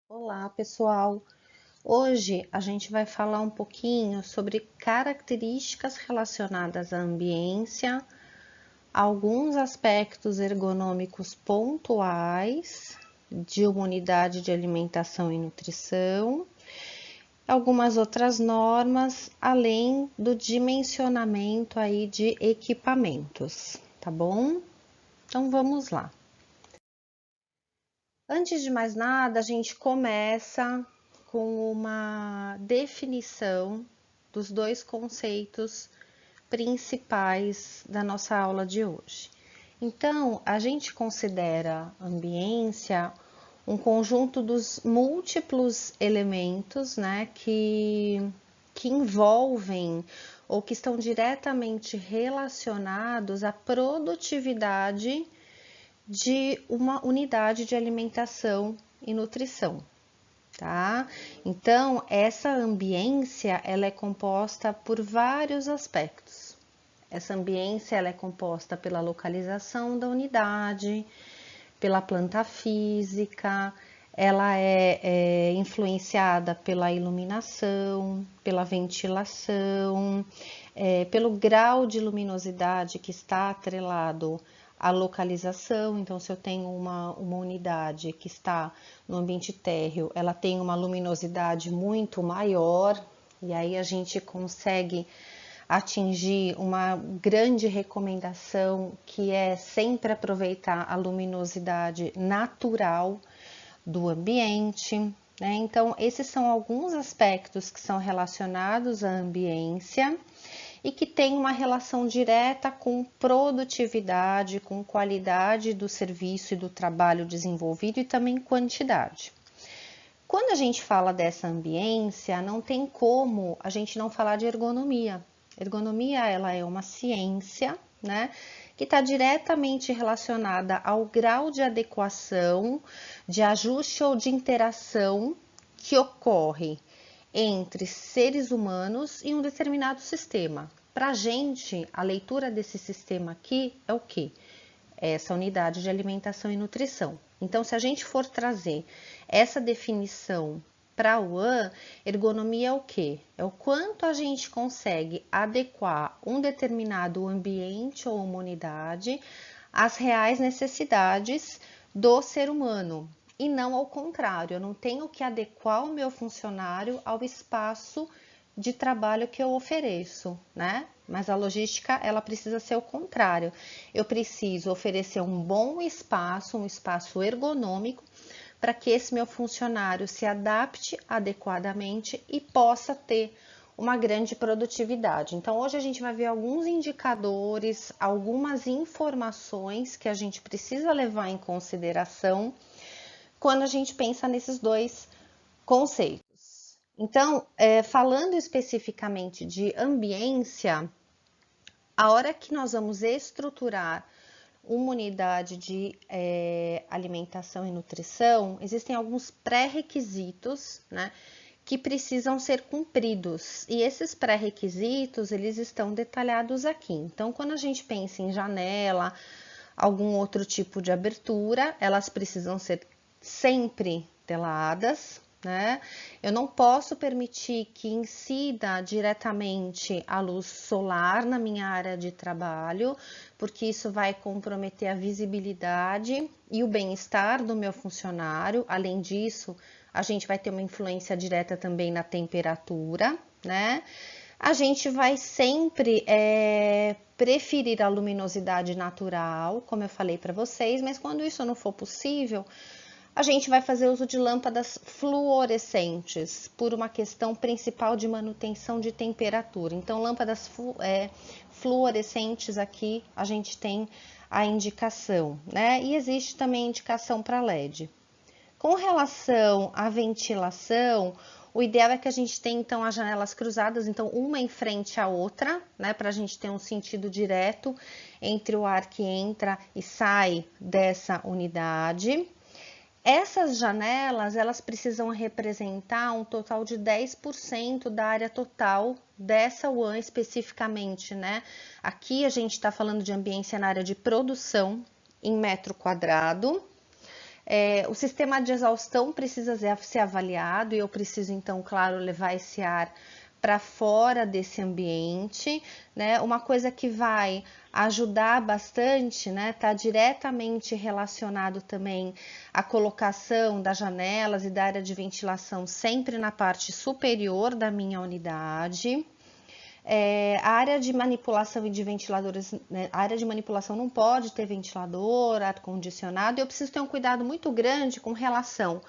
Olá, pessoal! Hoje a gente vai falar um pouquinho sobre características relacionadas à ambiência, alguns aspectos ergonômicos pontuais de uma unidade de alimentação e nutrição, algumas outras normas, além do dimensionamento aí de equipamentos, tá bom? Então vamos lá. Antes de mais nada, a gente começa com uma definição dos dois conceitos principais da nossa aula de hoje. Então, a gente considera ambiência um conjunto dos múltiplos elementos, né, que envolvem ou que estão diretamente relacionados à produtividade de uma unidade de alimentação e nutrição, tá? Então, essa ambiência, ela é composta por vários aspectos. Essa ambiência, ela é composta pela localização da unidade, pela planta física, ela é influenciada pela iluminação, pela ventilação, pelo grau de luminosidade que está atrelado à localização. Então, se eu tenho uma unidade que está no ambiente térreo, ela tem uma luminosidade muito maior, e aí a gente consegue atingir uma grande recomendação, que é sempre aproveitar a luminosidade natural do ambiente, né? Então, esses são alguns aspectos que são relacionados à ambiência e que tem uma relação direta com produtividade, com qualidade do serviço e do trabalho desenvolvido e também quantidade. Quando a gente fala dessa ambiência, não tem como a gente não falar de ergonomia. Ergonomia, ela é uma ciência, né, que está diretamente relacionada ao grau de adequação, de ajuste ou de interação que ocorre entre seres humanos e um determinado sistema. Para a gente, a leitura desse sistema aqui é o quê? Essa unidade de alimentação e nutrição. Então, se a gente for trazer essa definição para a UAN, ergonomia é o quê? É o quanto a gente consegue adequar um determinado ambiente ou uma unidade às reais necessidades do ser humano. E não ao contrário, eu não tenho que adequar o meu funcionário ao espaço de trabalho que eu ofereço, né? Mas a logística, ela precisa ser o contrário. Eu preciso oferecer um bom espaço, um espaço ergonômico, para que esse meu funcionário se adapte adequadamente e possa ter uma grande produtividade. Então, hoje a gente vai ver alguns indicadores, algumas informações que a gente precisa levar em consideração quando a gente pensa nesses dois conceitos. Então, falando especificamente de ambiência, a hora que nós vamos estruturar uma unidade de alimentação e nutrição, existem alguns pré-requisitos, né, que precisam ser cumpridos. E esses pré-requisitos, eles estão detalhados aqui. Então, quando a gente pensa em janela, algum outro tipo de abertura, elas precisam ser sempre teladas, né? Eu não posso permitir que incida diretamente a luz solar na minha área de trabalho, porque isso vai comprometer a visibilidade e o bem-estar do meu funcionário. Além disso, a gente vai ter uma influência direta também na temperatura, né? A gente vai sempre preferir a luminosidade natural, como eu falei para vocês, mas quando isso não for possível, a gente vai fazer uso de lâmpadas fluorescentes, por uma questão principal de manutenção de temperatura. Então, lâmpadas fluorescentes aqui, a gente tem a indicação, né? E existe também indicação para LED. Com relação à ventilação, o ideal é que a gente tenha, então, as janelas cruzadas, então, uma em frente à outra, né, para a gente ter um sentido direto entre o ar que entra e sai dessa unidade. Essas janelas, elas precisam representar um total de 10% da área total dessa UAN especificamente, né? Aqui a gente está falando de ambiência na área de produção, em metro quadrado. O sistema de exaustão precisa ser avaliado e eu preciso, então, claro, levar esse ar para fora desse ambiente, né? Uma coisa que vai ajudar bastante, né? Tá diretamente relacionado também à colocação das janelas e da área de ventilação sempre na parte superior da minha unidade. A área de manipulação e de ventiladores, né? A área de manipulação não pode ter ventilador, ar-condicionado, e eu preciso ter um cuidado muito grande com relação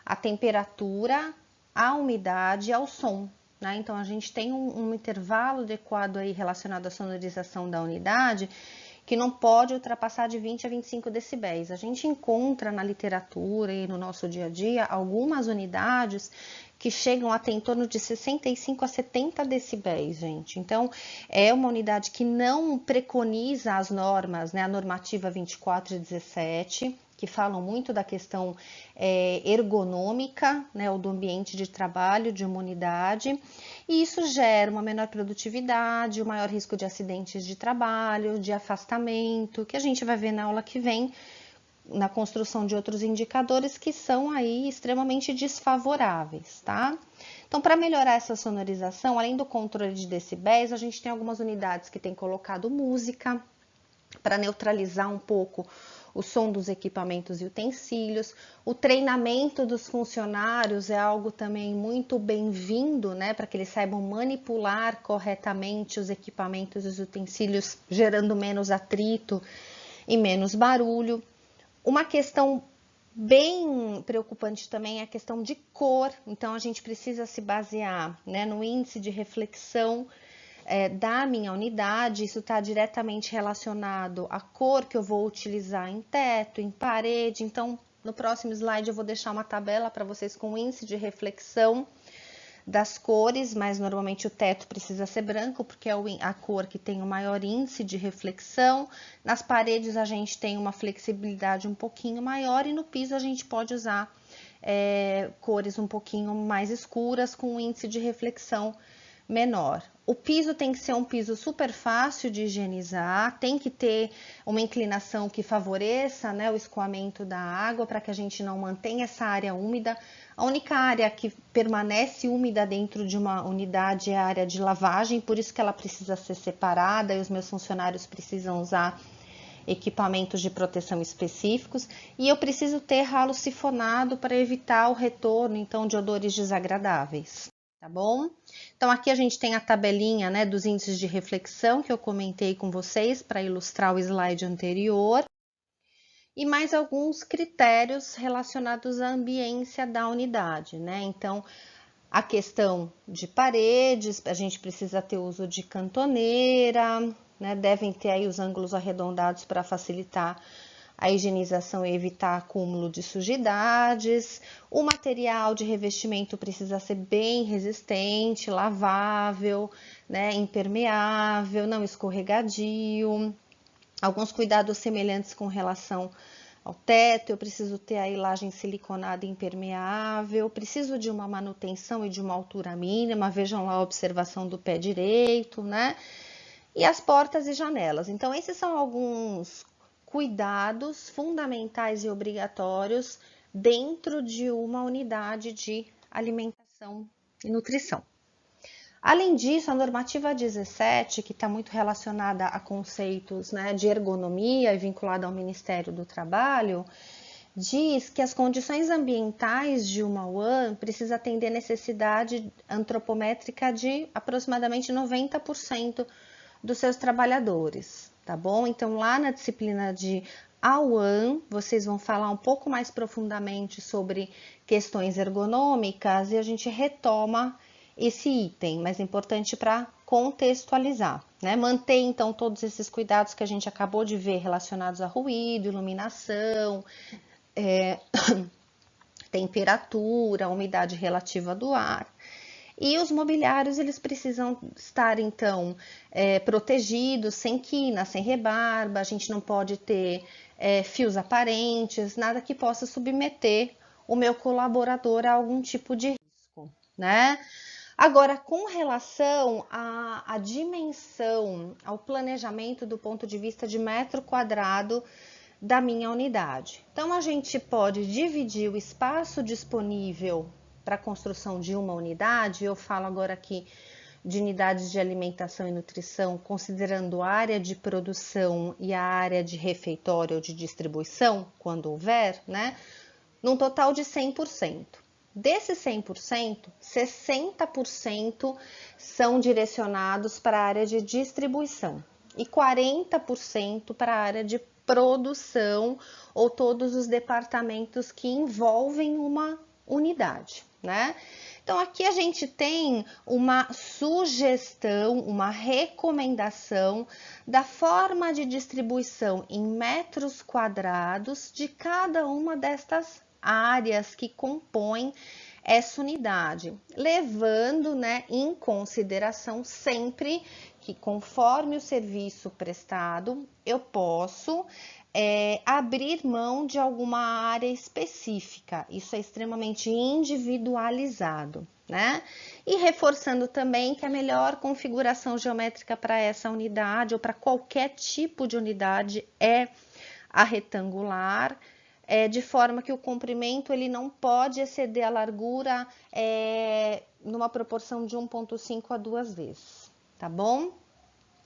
à temperatura, à umidade e ao som. Né? Então, a gente tem um intervalo adequado aí relacionado à sonorização da unidade, que não pode ultrapassar de 20 a 25 decibéis. A gente encontra na literatura e no nosso dia a dia algumas unidades que chegam a ter em torno de 65 a 70 decibéis, gente. Então, é uma unidade que não preconiza as normas, né? A normativa 24/17, que falam muito da questão ergonômica, né, ou do ambiente de trabalho de uma unidade, e isso gera uma menor produtividade, um maior risco de acidentes de trabalho, de afastamento, que a gente vai ver na aula que vem, na construção de outros indicadores que são aí extremamente desfavoráveis, tá? Então, para melhorar essa sonorização, além do controle de decibéis, a gente tem algumas unidades que têm colocado música para neutralizar um pouco o som dos equipamentos e utensílios. O treinamento dos funcionários é algo também muito bem-vindo, né, para que eles saibam manipular corretamente os equipamentos e os utensílios, gerando menos atrito e menos barulho. Uma questão bem preocupante também é a questão de cor, então a gente precisa se basear, né, no índice de reflexão da minha unidade. Isso está diretamente relacionado à cor que eu vou utilizar em teto, em parede. Então, no próximo slide eu vou deixar uma tabela para vocês com o índice de reflexão das cores, mas normalmente o teto precisa ser branco, porque é a cor que tem o maior índice de reflexão. Nas paredes a gente tem uma flexibilidade um pouquinho maior e no piso a gente pode usar cores um pouquinho mais escuras com um índice de reflexão menor. O piso tem que ser um piso super fácil de higienizar, tem que ter uma inclinação que favoreça, né, o escoamento da água para que a gente não mantenha essa área úmida. A única área que permanece úmida dentro de uma unidade é a área de lavagem, por isso que ela precisa ser separada e os meus funcionários precisam usar equipamentos de proteção específicos, e eu preciso ter ralo sifonado para evitar o retorno, então, de odores desagradáveis. Tá bom? Então, aqui a gente tem a tabelinha, né, dos índices de reflexão que eu comentei com vocês para ilustrar o slide anterior. E mais alguns critérios relacionados à ambiência da unidade, né? Então, a questão de paredes, a gente precisa ter uso de cantoneira, né? Devem ter aí os ângulos arredondados para facilitar a higienização e evitar acúmulo de sujidades. O material de revestimento precisa ser bem resistente, lavável, né, impermeável, não escorregadio. Alguns cuidados semelhantes com relação ao teto, eu preciso ter a ilagem siliconada impermeável, preciso de uma manutenção e de uma altura mínima, vejam lá a observação do pé direito, né? E as portas e janelas. Então, esses são alguns cuidados fundamentais e obrigatórios dentro de uma unidade de alimentação e nutrição. Além disso, a normativa 17, que está muito relacionada a conceitos, né, de ergonomia e vinculada ao Ministério do Trabalho, diz que as condições ambientais de uma UAN precisam atender a necessidade antropométrica de aproximadamente 90% dos seus trabalhadores, tá bom? Então, lá na disciplina de AUAN, vocês vão falar um pouco mais profundamente sobre questões ergonômicas e a gente retoma esse item, mas é importante para contextualizar, né? Manter, então, todos esses cuidados que a gente acabou de ver relacionados a ruído, iluminação, temperatura, umidade relativa do ar. E os mobiliários, eles precisam estar, então, protegidos, sem quina, sem rebarba, a gente não pode ter fios aparentes, nada que possa submeter o meu colaborador a algum tipo de risco, né? Agora, com relação à dimensão, ao planejamento do ponto de vista de metro quadrado da minha unidade. Então, a gente pode dividir o espaço disponível para a construção de uma unidade, eu falo agora aqui de unidades de alimentação e nutrição, considerando a área de produção e a área de refeitório ou de distribuição, quando houver, né? Num total de 100%. Desses 100%, 60% são direcionados para a área de distribuição e 40% para a área de produção ou todos os departamentos que envolvem uma unidade, né? Então, aqui a gente tem uma sugestão, uma recomendação da forma de distribuição em metros quadrados de cada uma destas áreas que compõem essa unidade, levando, né, em consideração sempre que conforme o serviço prestado, eu posso abrir mão de alguma área específica. Isso é extremamente individualizado, né? E reforçando também que a melhor configuração geométrica para essa unidade ou para qualquer tipo de unidade é a retangular, de forma que o comprimento ele não pode exceder a largura numa proporção de 1,5 a 2 vezes, tá bom?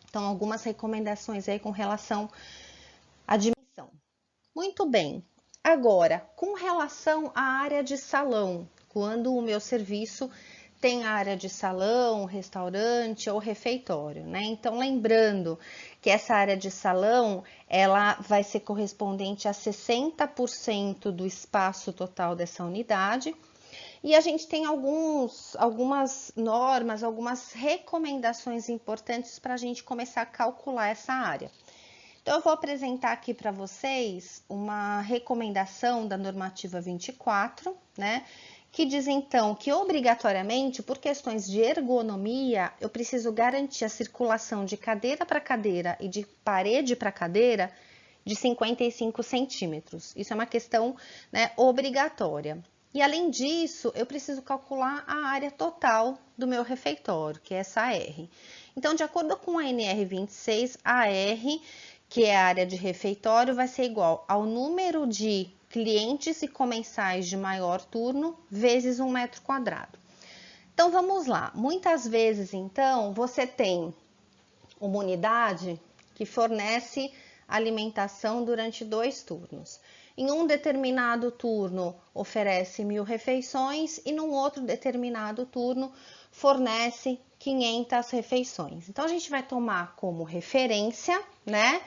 Então, algumas recomendações aí com relação à dimensão. Muito bem. Agora, com relação à área de salão, quando o meu serviço tem área de salão, restaurante ou refeitório, né? Então, lembrando que essa área de salão, ela vai ser correspondente a 60% do espaço total dessa unidade. E a gente tem algumas normas, algumas recomendações importantes para a gente começar a calcular essa área. Então, eu vou apresentar aqui para vocês uma recomendação da normativa 24, né? Que diz então que obrigatoriamente, por questões de ergonomia, eu preciso garantir a circulação de cadeira para cadeira e de parede para cadeira de 55 centímetros. Isso é uma questão, né, obrigatória. E além disso, eu preciso calcular a área total do meu refeitório, que é essa AR. Então, de acordo com a NR 26, a AR, que é a área de refeitório, vai ser igual ao número de clientes e comensais de maior turno vezes 1 metro quadrado. Então, vamos lá. Muitas vezes, então, você tem uma unidade que fornece alimentação durante 2 turnos. Em um determinado turno, oferece 1.000 refeições e num outro determinado turno, fornece 500 refeições. Então, a gente vai tomar como referência, né,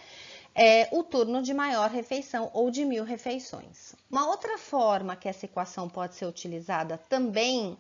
o turno de maior refeição ou de 1.000 refeições. Uma outra forma que essa equação pode ser utilizada também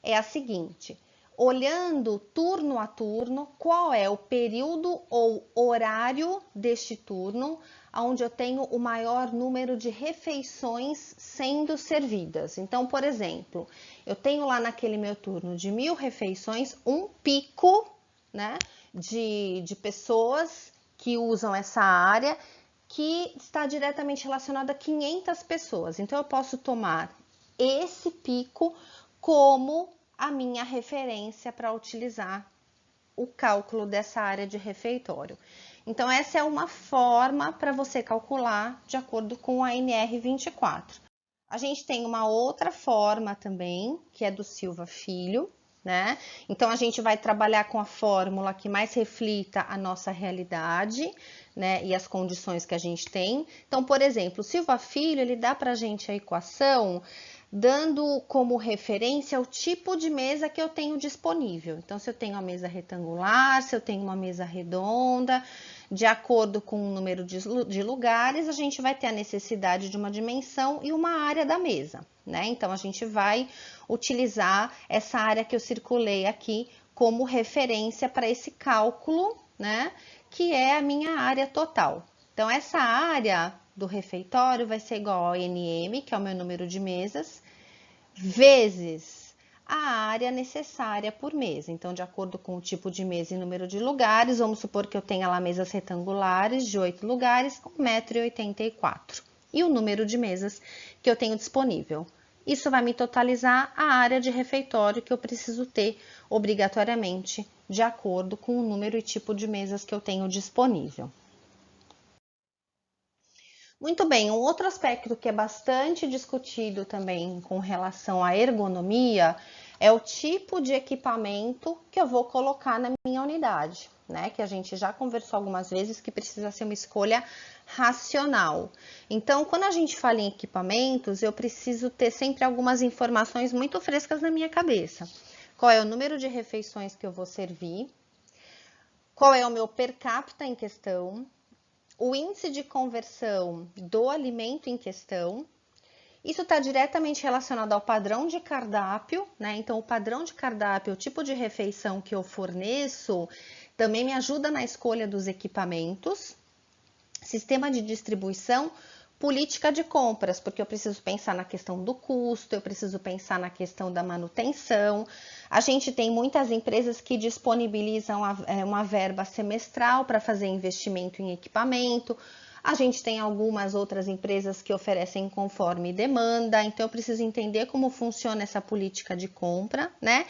é a seguinte: olhando turno a turno, qual é o período ou horário deste turno, onde eu tenho o maior número de refeições sendo servidas. Então, por exemplo, eu tenho lá naquele meu turno de 1.000 refeições, um pico, né, de pessoas que usam essa área, que está diretamente relacionada a 500 pessoas. Então, eu posso tomar esse pico como a minha referência para utilizar o cálculo dessa área de refeitório. Então, essa é uma forma para você calcular de acordo com a NR 24. A gente tem uma outra forma também, que é do Silva Filho, né? Então, a gente vai trabalhar com a fórmula que mais reflita a nossa realidade, né? E as condições que a gente tem. Então, por exemplo, o Silva Filho, ele dá para a gente a equação dando como referência o tipo de mesa que eu tenho disponível. Então, se eu tenho uma mesa retangular, se eu tenho uma mesa redonda, de acordo com o número de lugares, a gente vai ter a necessidade de uma dimensão e uma área da mesa, né? Então, a gente vai utilizar essa área que eu circulei aqui como referência para esse cálculo, né? Que é a minha área total. Então, essa área do refeitório vai ser igual ao NM, que é o meu número de mesas, vezes a área necessária por mesa. Então, de acordo com o tipo de mesa e número de lugares, vamos supor que eu tenha lá mesas retangulares de 8 lugares com 1,84 m. E o número de mesas que eu tenho disponível. Isso vai me totalizar a área de refeitório que eu preciso ter obrigatoriamente, de acordo com o número e tipo de mesas que eu tenho disponível. Muito bem, um outro aspecto que é bastante discutido também com relação à ergonomia é o tipo de equipamento que eu vou colocar na minha unidade, né? Que a gente já conversou algumas vezes que precisa ser uma escolha racional. Então, quando a gente fala em equipamentos, eu preciso ter sempre algumas informações muito frescas na minha cabeça. Qual é o número de refeições que eu vou servir? Qual é o meu per capita em questão? O índice de conversão do alimento em questão. Isso está diretamente relacionado ao padrão de cardápio, né? Então, o padrão de cardápio, o tipo de refeição que eu forneço, também me ajuda na escolha dos equipamentos. Sistema de distribuição, política de compras, porque eu preciso pensar na questão do custo, eu preciso pensar na questão da manutenção. A gente tem muitas empresas que disponibilizam uma verba semestral para fazer investimento em equipamento. A gente tem algumas outras empresas que oferecem conforme demanda, então eu preciso entender como funciona essa política de compra, né?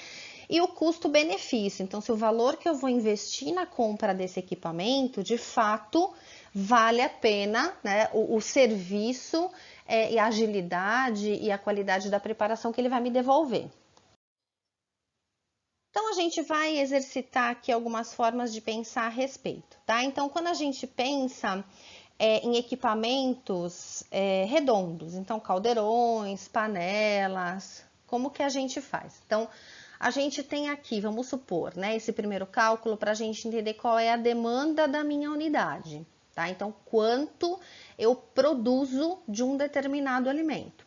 E o custo-benefício. Então, se o valor que eu vou investir na compra desse equipamento, de fato, vale a pena, né? O serviço e a agilidade e a qualidade da preparação que ele vai me devolver. Então, a gente vai exercitar aqui algumas formas de pensar a respeito, tá? Então, quando a gente pensa em equipamentos redondos, então caldeirões, panelas, como que a gente faz? Então, a gente tem aqui, vamos supor, né, esse primeiro cálculo para a gente entender qual é a demanda da minha unidade, tá? Então, quanto eu produzo de um determinado alimento.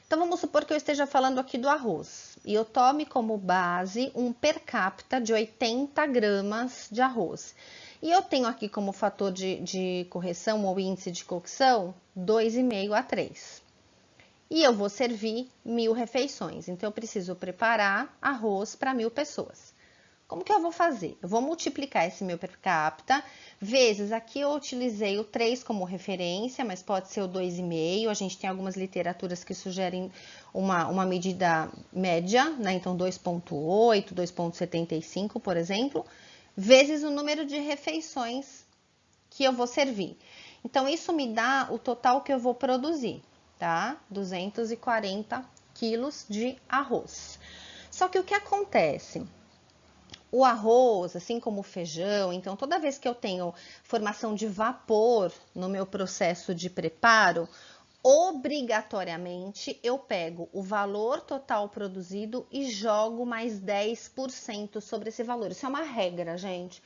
Então, vamos supor que eu esteja falando aqui do arroz e eu tome como base um per capita de 80 gramas de arroz. E eu tenho aqui como fator de correção ou índice de cocção 2,5 a 3. E eu vou servir 1.000 refeições. Então, eu preciso preparar arroz para 1.000 pessoas. Como que eu vou fazer? Eu vou multiplicar esse meu per capita, vezes aqui eu utilizei o 3 como referência, mas pode ser o 2,5. A gente tem algumas literaturas que sugerem uma medida média, né? Então 2,8, 2,75, por exemplo, vezes o número de refeições que eu vou servir. Então, isso me dá o total que eu vou produzir, tá? 240 quilos de arroz. Só que o que acontece? O arroz, assim como o feijão, então toda vez que eu tenho formação de vapor no meu processo de preparo, obrigatoriamente eu pego o valor total produzido e jogo mais 10% sobre esse valor. Isso é uma regra, gente.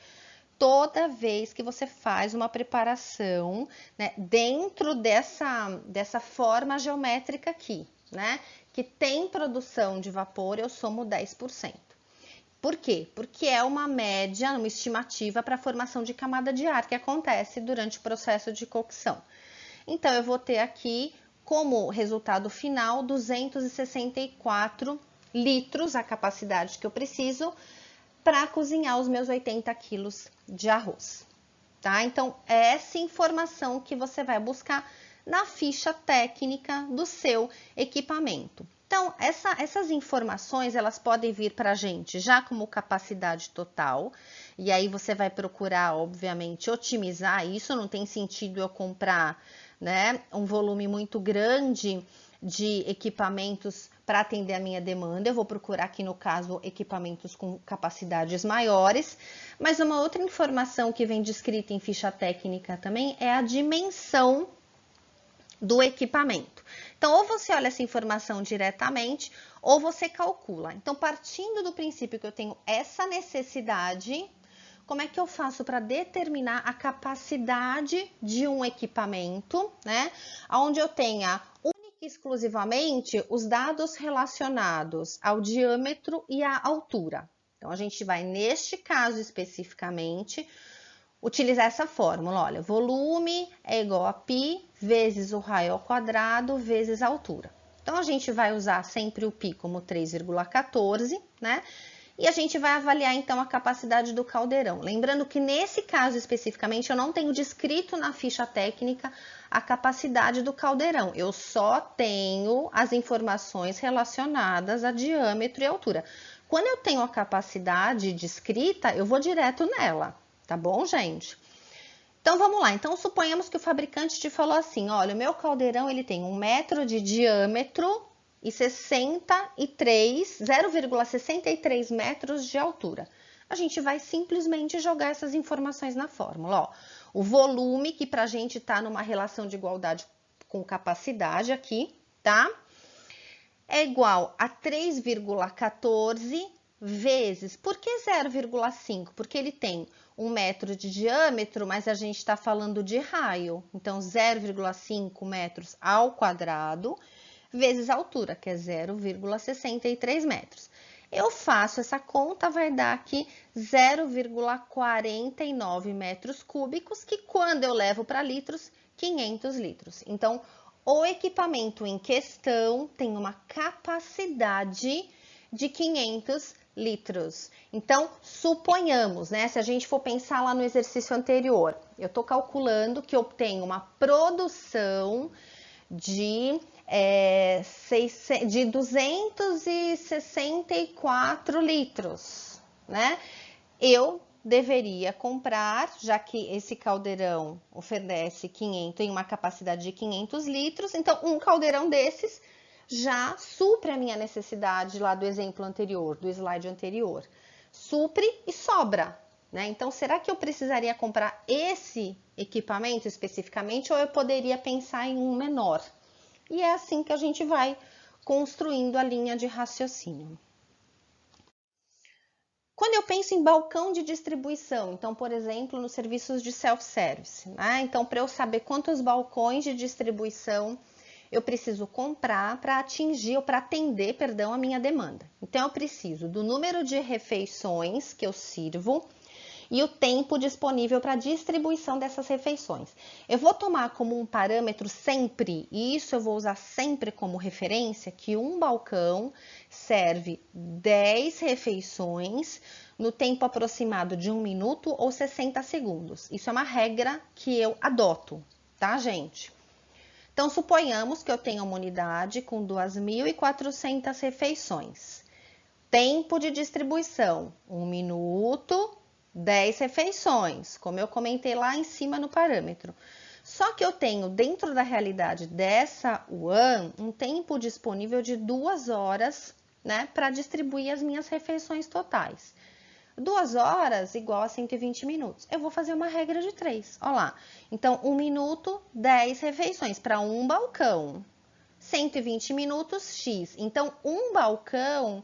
Toda vez que você faz uma preparação, né, dentro dessa forma geométrica aqui, né, que tem produção de vapor, eu somo 10%. Por quê? Porque é uma média, uma estimativa para a formação de camada de ar que acontece durante o processo de cocção. Então, eu vou ter aqui como resultado final 264 litros, a capacidade que eu preciso para cozinhar os meus 80 quilos de arroz, tá? Então, é essa informação que você vai buscar na ficha técnica do seu equipamento. Então, essas informações, elas podem vir para a gente já como capacidade total, e aí você vai procurar, obviamente, otimizar isso, não tem sentido eu comprar, né, um volume muito grande de equipamentos para atender a minha demanda. Eu vou procurar aqui, no caso, equipamentos com capacidades maiores, mas uma outra informação que vem descrita em ficha técnica também é a dimensão do equipamento. Então, ou você olha essa informação diretamente, ou você calcula. Então, partindo do princípio que eu tenho essa necessidade, como é que eu faço para determinar a capacidade de um equipamento, né? Onde eu tenha única e exclusivamente os dados relacionados ao diâmetro e à altura. Então, a gente vai, neste caso especificamente, utilizar essa fórmula, olha, volume é igual a π vezes o raio ao quadrado vezes a altura. Então, a gente vai usar sempre o π como 3,14, né? E a gente vai avaliar, então, a capacidade do caldeirão. Lembrando que, nesse caso especificamente, eu não tenho descrito na ficha técnica a capacidade do caldeirão. Eu só tenho as informações relacionadas a diâmetro e altura. Quando eu tenho a capacidade descrita, eu vou direto nela. Tá bom, gente? Então, vamos lá. Então, suponhamos que o fabricante te falou assim, olha, o meu caldeirão ele tem 1 metro de diâmetro e 0,63 metros de altura. A gente vai simplesmente jogar essas informações na fórmula. Ó, o volume, que pra gente tá numa relação de igualdade com capacidade aqui, tá? É igual a 3,14 vezes. Por que 0,5? Porque ele tem 1 metro de diâmetro, mas a gente está falando de raio. Então, 0,5 metros ao quadrado vezes a altura, que é 0,63 metros. Eu faço essa conta, vai dar aqui 0,49 metros cúbicos, que quando eu levo para litros, 500 litros. Então, o equipamento em questão tem uma capacidade de 500 litros. Então, suponhamos, né? Se a gente for pensar lá no exercício anterior, eu estou calculando que eu tenho uma produção de 264 litros, né? Eu deveria comprar, já que esse caldeirão oferece 500, tem uma capacidade de 500 litros, então um caldeirão desses já supre a minha necessidade lá do exemplo anterior, do slide anterior. Supre e sobra, né? Então, será que eu precisaria comprar esse equipamento especificamente ou eu poderia pensar em um menor? E é assim que a gente vai construindo a linha de raciocínio. Quando eu penso em balcão de distribuição, então, por exemplo, nos serviços de self-service, né? Então, para eu saber quantos balcões de distribuição eu preciso comprar para atingir ou para atender, perdão, a minha demanda. Então, eu preciso do número de refeições que eu sirvo e o tempo disponível para distribuição dessas refeições. Eu vou tomar como um parâmetro sempre, e isso eu vou usar sempre como referência, que um balcão serve 10 refeições no tempo aproximado de 1 minuto ou 60 segundos. Isso é uma regra que eu adoto, tá, gente? Então, suponhamos que eu tenha uma unidade com 2.400 refeições. Tempo de distribuição, 1 minuto, 10 refeições, como eu comentei lá em cima no parâmetro. Só que eu tenho, dentro da realidade dessa UAN, um tempo disponível de 2 horas, né, para distribuir as minhas refeições totais. 2 horas igual a 120 minutos. Eu vou fazer uma regra de 3, olha lá. Então, 1 minuto, 10 refeições para um balcão. 120 minutos, X. Então, um balcão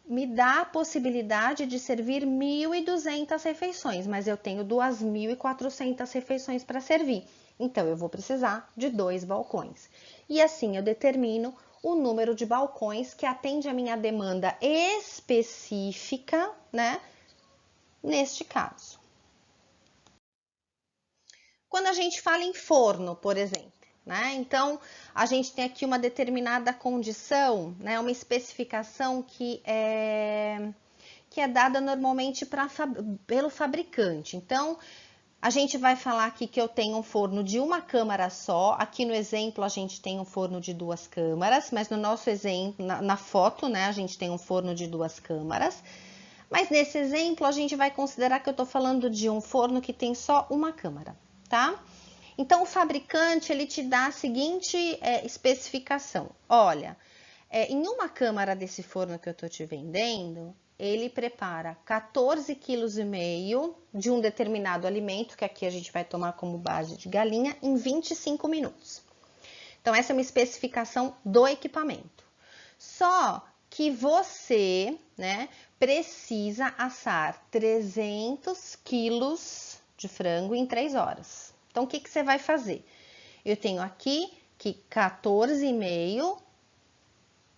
me dá a possibilidade de servir 1.200 refeições, mas eu tenho 2.400 refeições para servir. Então, eu vou precisar de 2 balcões. E assim eu determino o número de balcões que atende a minha demanda específica, né? Neste caso. Quando a gente fala em forno, por exemplo, né? Então, a gente tem aqui uma determinada condição, né? Uma especificação que é dada normalmente pelo fabricante. Então, a gente vai falar aqui que eu tenho um forno de uma câmara só. Aqui no exemplo, a gente tem um forno de 2 câmaras, mas no nosso exemplo, na foto, né? A gente tem um forno de 2 câmaras. Mas nesse exemplo, a gente vai considerar que eu estou falando de um forno que tem só uma câmara, tá? Então, o fabricante, ele te dá a seguinte especificação. Olha, em uma câmara desse forno que eu estou te vendendo, ele prepara 14,5 kg de um determinado alimento, que aqui a gente vai tomar como base de galinha, em 25 minutos. Então, essa é uma especificação do equipamento. Só que você, né, precisa assar 300 quilos de frango em 3 horas. Então, o que você vai fazer? Eu tenho aqui que 14,5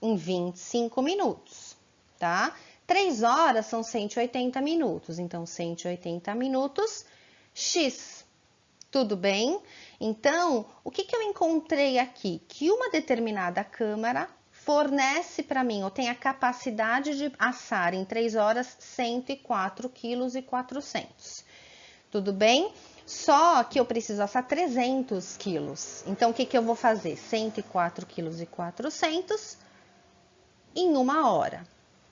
em 25 minutos, tá? 3 horas são 180 minutos, então 180 minutos, X. Tudo bem? Então, o que eu encontrei aqui? Que uma determinada câmara fornece para mim, ou tem a capacidade de assar em 3 horas 104,4 kg. Tudo bem? Só que eu preciso assar 300 quilos. Então, o que eu vou fazer? 104,4 kg em 1 hora,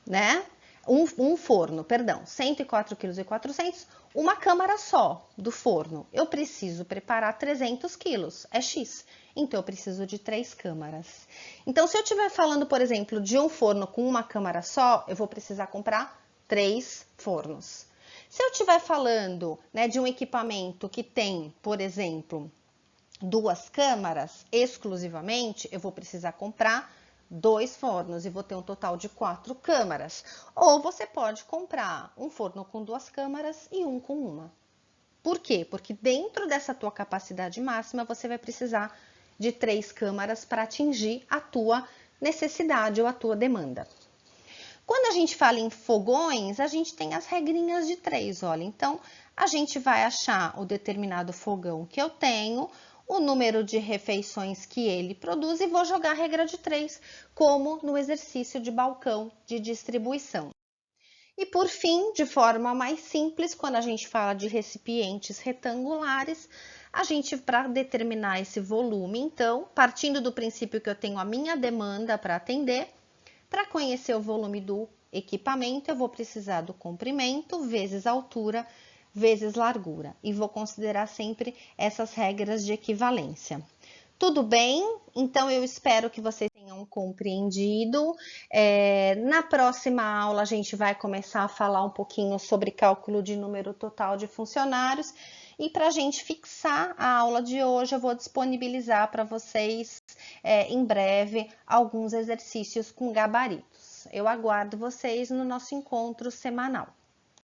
né? um forno, perdão, 104,4 kg, uma câmara só do forno. Eu preciso preparar 300 quilos, é X. Então, eu preciso de 3 câmaras. Então, se eu estiver falando, por exemplo, de um forno com uma câmara só, eu vou precisar comprar 3 fornos. Se eu estiver falando, né, de um equipamento que tem, por exemplo, 2 câmaras exclusivamente, eu vou precisar comprar 2 fornos e vou ter um total de 4 câmaras. Ou você pode comprar um forno com 2 câmaras e um com uma. Por quê? Porque dentro dessa tua capacidade máxima, você vai precisar de 3 câmaras para atingir a tua necessidade ou a tua demanda. Quando a gente fala em fogões, a gente tem as regrinhas de 3, olha. Então, a gente vai achar o determinado fogão que eu tenho, o número de refeições que ele produz e vou jogar a regra de 3, como no exercício de balcão de distribuição. E por fim, de forma mais simples, quando a gente fala de recipientes retangulares, a gente, para determinar esse volume, então, partindo do princípio que eu tenho a minha demanda para atender, para conhecer o volume do equipamento, eu vou precisar do comprimento vezes altura vezes largura e vou considerar sempre essas regras de equivalência. Tudo bem? Então, eu espero que vocês tenham compreendido. Na próxima aula, a gente vai começar a falar um pouquinho sobre cálculo de número total de funcionários. E para a gente fixar a aula de hoje, eu vou disponibilizar para vocês, em breve, alguns exercícios com gabaritos. Eu aguardo vocês no nosso encontro semanal.